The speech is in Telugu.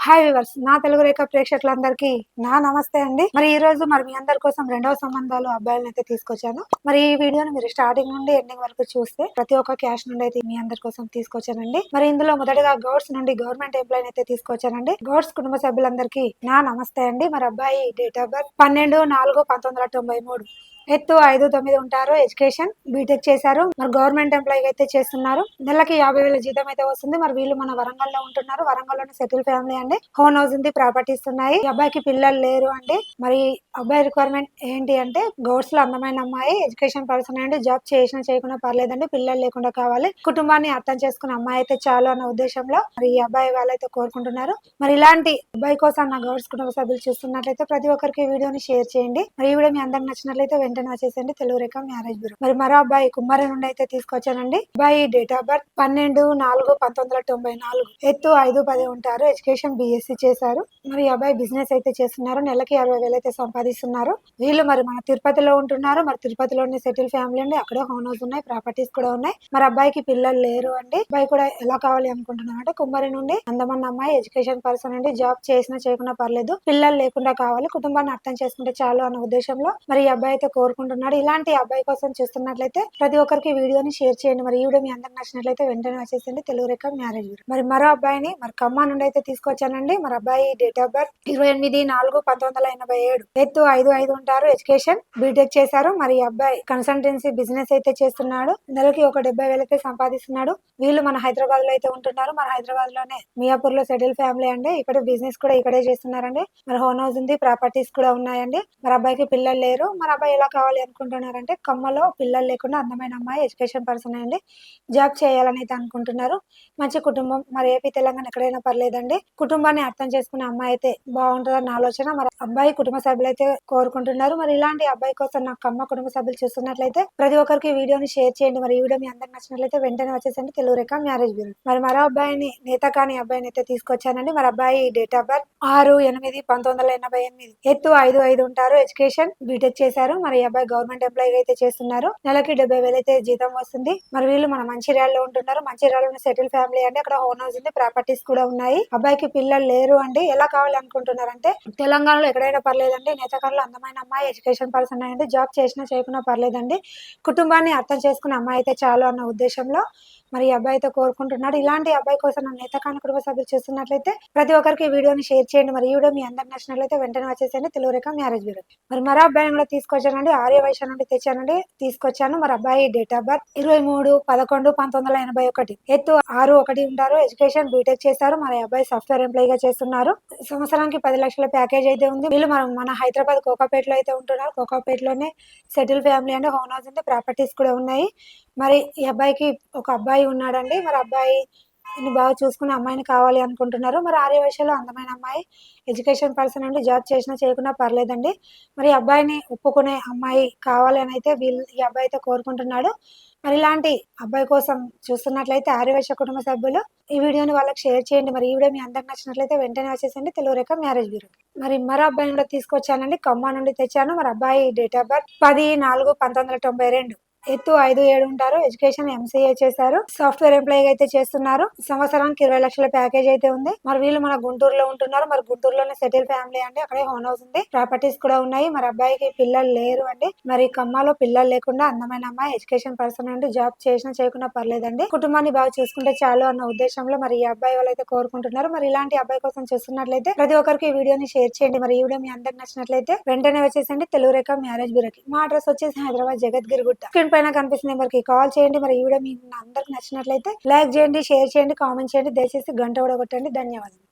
హాయ్ వివర్స్, నా తెలుగు రేఖ ప్రేక్షకులందరికీ నా నమస్తే అండి. మరి ఈ రోజు మీ అందరి కోసం రెండవ సంబంధాలు అబ్బాయిలను అయితే తీసుకొచ్చాను. మరి ఈ వీడియోని మీరు స్టార్టింగ్ నుండి ఎండింగ్ వరకు చూస్తే ప్రతి ఒక్క క్యాష్ నుండి అయితే మీ అందరి కోసం తీసుకొచ్చానండి. మరి ఇందులో మొదటగా గౌడ్స్ నుండి గవర్నమెంట్ ఎంప్లాయ్ అయితే తీసుకొచ్చానండి. గౌడ్స్ కుటుంబ సభ్యులందరికీ నా నమస్తే అండి. మరి అబ్బాయి డేట్ ఆఫ్ బర్త్ 12/4/1993, ఎత్తు 5'9" ఉంటారు. ఎడ్యుకేషన్ బీటెక్ చేశారు. మరి గవర్నమెంట్ ఎంప్లాయీ అయితే చేస్తున్నారు. నెలకి 50,000 జీతం అయితే వస్తుంది. మరి వీళ్ళు మన వరంగల్ లో ఉంటున్నారు. వరంగల్ సెటిల్ ఫ్యామిలీ అండి. హోన్ హౌస్ ఉంది, ప్రాపర్టీస్ ఉన్నాయి. ఈ అబ్బాయికి పిల్లలు లేరు అండి. మరి అబ్బాయి రిక్వైర్మెంట్ ఏంటి అంటే గౌడ్స్ లో అందమైన అమ్మాయి, ఎడ్యుకేషన్ పర్సన్ అండి. జాబ్ చేసినా చేయకుండా పర్లేదండి, పిల్లలు లేకుండా కావాలి, కుటుంబాన్ని అర్థం చేసుకున్న అమ్మాయి అయితే చాలు అన్న ఉద్దేశంలో మరి ఈ అబ్బాయి వాళ్ళైతే కోరుకుంటున్నారు. మరి ఇలాంటి అబ్బాయి కోసం నా గౌడ్స్ కుటుంబ సభ్యులు చూస్తున్నట్లయితే ప్రతి ఒక్కరికి వీడియోని షేర్ చేయండి. మరి ఈ వీడియో మీ అందరికి నచ్చినట్లయితే వెంటనే వచ్చేసండి తెలుగు రేఖ మ్యారేజ్ బ్యూరో. మరి మరో అబ్బాయి కుమ్మరి నుండి అయితే తీసుకొచ్చానండి. అబ్బాయి డేట్ ఆఫ్ బర్త్ 12/4/1994, ఎత్తు 5'10" ఉంటారు. ఎడ్యుకేషన్ బిఎస్సి చేశారు. మరి అబ్బాయి బిజినెస్ అయితే చేస్తున్నారు. నెలకి 60,000 అయితే సంపాదిస్తున్నారు. వీళ్ళు మరి మన తిరుపతిలో ఉంటున్నారు. మరి తిరుపతిలోని సెటిల్ ఫ్యామిలీ అండి. అక్కడే హోన్ హౌస్ ఉన్నాయి, ప్రాపర్టీస్ కూడా ఉన్నాయి. మరి అబ్బాయికి పిల్లలు లేరు అండి. అబ్బాయి కూడా ఎలా కావాలి అనుకుంటున్నారు అంటే కుమ్మరి నుండి అందమైన అమ్మాయి, ఎడ్యుకేషన్ పర్సన్ అండి. జాబ్ చేసినా చేయకుండా పర్లేదు, పిల్లలు లేకుండా కావాలి, కుటుంబాన్ని అర్థం చేసుకుంటే చాలు అన్న ఉద్దేశంలో మరి ఈ అబ్బాయి అయితే కోరుకుంటున్నాడు. ఇలాంటి అబ్బాయి కోసం చూస్తున్నట్లయితే ప్రతి ఒక్కరికి వీడియోని షేర్ చేయండి. మరి ఈ వీడియో మీ అందరికి నచ్చినట్లయితే వెంటనే వచ్చేసింది తెలుగు రేఖ మ్యారేజ్ బ్యూరో. మరి మరో అబ్బాయిని మరి ఖమ్మం నుండి అయితే తీసుకొచ్చానండి. మరి అబ్బాయి డేట్ ఆఫ్ బర్త్ 28/4/1987, ఎత్తు 5'5" ఉంటారు. ఎడ్యుకేషన్ బీటెక్ చేశారు. మరి అబ్బాయి కన్సల్టెన్సీ బిజినెస్ అయితే చేస్తున్నాడు. నెలకి ఒక 70,000 అయితే సంపాదిస్తున్నాడు. వీళ్ళు మన హైదరాబాద్ లో అయితే ఉంటున్నారు. మన హైదరాబాద్ లోనే మియాపూర్ లో సెటిల్ ఫ్యామిలీ అండి. ఇక్కడ బిజినెస్ కూడా ఇక్కడే చేస్తున్నారండి. మరి హోన్ హౌస్ ఉంది, ప్రాపర్టీస్ కూడా ఉన్నాయండి. మరి అబ్బాయికి పిల్లలు లేరు. మరి అబ్బాయి ఎలా కావాలి అనుకుంటున్నారంటే కమ్మలో పిల్లలు లేకుండా అందమైన అమ్మాయి, ఎడ్యుకేషన్ పర్సన్ అండి. జాబ్ చేయాలని అయితే అనుకుంటున్నారు. మంచి కుటుంబం, మరి ఏపీ తెలంగాణ ఎక్కడైనా పర్లేదండి, కుటుంబాన్ని అర్థం చేసుకునే అమ్మాయి అయితే బాగుంటుందన్న ఆలోచన మరి అబ్బాయి కుటుంబ సభ్యులు అయితే కోరుకుంటున్నారు. మరి ఇలాంటి అబ్బాయి కోసం నాకు కమ్మ కుటుంబ సభ్యులు చూస్తున్నట్లయితే ప్రతి ఒక్కరికి వీడియోని షేర్ చేయండి. మరి ఈ వీడియో మీ అందరికి నచ్చినట్లయితే వెంటనే వచ్చేసండి తెలుగు రేఖ మ్యారేజ్ బ్యూరో. మరి మరో అబ్బాయిని నేత కాని అబ్బాయిని అయితే తీసుకొచ్చానండి. మరి అబ్బాయి డేట్ ఆఫ్ బర్త్ 6/8/1988, ఎత్తు 5'5" ఉంటారు. ఎడ్యుకేషన్ బీటెక్ చేశారు. మరి ఈ అబ్బాయి గవర్నమెంట్ ఎంప్లాయీ అయితే చేస్తున్నారు. నెలకి 70,000 అయితే జీతం వస్తుంది. మరి వీళ్ళు మన మంచిర్యాలలో ఉంటున్నారు. మంచిర్యాలలో సెటిల్ ఫ్యామిలీ అండి. అక్కడ హోన్ హౌస్ ఉంది, ప్రాపర్టీస్ కూడా ఉన్నాయి. అబ్బాయికి పిల్లలు లేరు అండి. ఎలా కావాలి అనుకుంటున్నారంటే తెలంగాణలో ఎక్కడైనా పర్లేదండి, నేతకారులు అందమైన అమ్మాయి, ఎడ్యుకేషన్ పర్సన్ అండి. జాబ్ చేసినా చేయకుండా పర్లేదండి, కుటుంబాన్ని అర్థం చేసుకున్న అమ్మాయి అయితే చాలు అన్న ఉద్దేశంలో మరి ఈ అబ్బాయి అయితే కోరుకుంటున్నాడు. ఇలాంటి అబ్బాయి కోసం నా నేతకాని కుటుంబ సభ్యులు చూస్తున్నట్లయితే ప్రతి ఒక్కరికి వీడియోని షేర్ చేయండి. మరి ఈ వీడియో మీ అందరికి నచ్చినట్లయితే వెంటనే వచ్చేసండి తెలుగు రేఖ మ్యారేజ్ బ్యూరో. మరి మరో అబ్బాయిని కూడా తీసుకొచ్చానండి. ఆర్య వైశ్య నుండి తీసుకొచ్చాను. మరి అబ్బాయి డేట్ ఆఫ్ బర్త్ 23/11/1981, ఎత్తు 6'1" ఉంటారు. ఎడ్యుకేషన్ బీటెక్ చేశారు. మరి అబ్బాయి సాఫ్ట్వేర్ ఎంప్లాయీ గా చేస్తున్నారు. సంవత్సరానికి 10 లక్షల ప్యాకేజ్ అయితే ఉంది. వీళ్ళు మన హైదరాబాద్ కోకాపేటలో అయితే ఉంటున్నారు. కోకాపేటలోనే సెటిల్ ఫ్యామిలీ అండి. హోన్ హౌస్ ఉంది, ప్రాపర్టీస్ కూడా ఉన్నాయి. మరి ఈ అబ్బాయికి ఒక అబ్బాయి ఉన్నాడండి. మరి అబ్బాయి బాగా చూసుకునే అమ్మాయిని కావాలి అనుకుంటున్నారు. మరి ఆర్య వైశ్యలో అందమైన అమ్మాయి, ఎడ్యుకేషన్ పర్సన్ అండి. జాబ్ చేసినా చేయకుండా పర్లేదండి. మరి అబ్బాయిని ఒప్పుకునే అమ్మాయి కావాలి అని అయితే ఈ అబ్బాయి అయితే కోరుకుంటున్నాడు. మరి ఇలాంటి అబ్బాయి కోసం చూస్తున్నట్లయితే ఆర్యవైశ్య కుటుంబ సభ్యులు ఈ వీడియోని వాళ్ళకి షేర్ చేయండి. మరి ఈ వీడియో మీ అందరికి నచ్చినట్లయితే వెంటనే వచ్చేసండి తెలుగు రేఖ మ్యారేజ్ బ్యూరో. మరి మరో అబ్బాయిని కూడా తీసుకొచ్చానండి. ఖమ్మం నుండి తెచ్చాను. మరి అబ్బాయి డేట్ ఆఫ్ బర్త్ 10/4/1992, ఎత్తు 5'7" ఉంటారు. ఎడ్యుకేషన్ ఎంసీఏ చేశారు. సాఫ్ట్వేర్ ఎంప్లాయీ అయితే చేస్తున్నారు. సంవత్సరానికి 20 లక్షల ప్యాకేజ్ అయితే ఉంది. మరి వీళ్ళు మన గుంటూరులో ఉంటున్నారు. మరి గుంటూరులోనే సెటిల్ ఫ్యామిలీ అండి. అక్కడే హోన్ హౌస్ ఉంది, ప్రాపర్టీస్ కూడా ఉన్నాయి. మరి అబ్బాయికి పిల్లలు లేరు అండి. మరి ఖమ్మాలో పిల్లలు లేకుండా అందమైన అమ్మాయి, ఎడ్యుకేషన్ పర్సన్ అండి. జాబ్ చేసినా చేయకుండా పర్లేదండి, కుటుంబాన్ని బాగా చూసుకుంటే చాలు అన్న ఉద్దేశంలో మరి ఈ అబ్బాయి వాళ్ళు అయితే కోరుకుంటున్నారు. మరి ఇలాంటి అబ్బాయి కోసం చూస్తున్నట్లయితే ప్రతి ఒక్కరికి ఈ వీడియోని షేర్ చేయండి. మరి ఈ వీడియో మీ అందరికి నచ్చినట్లయితే వెంటనే వచ్చేసండి తెలుగు రేఖ మ్యారేజ్ బ్యూరోకి. మా అడ్రస్ వచ్చేసి హైదరాబాద్ జగద్గిరి గుట్ట. స్క్రీన్ పైన కనిపిస్తున్న నెంబర్కి కాల్ చేయండి. మరి ఈ వీడియో మీకు అందరికి నచ్చినట్లయితే లైక్ చేయండి, షేర్ చేయండి, కామెంట్ చేయండి. దయచేసి గంట కూడా కొట్టండి. ధన్యవాదాలు.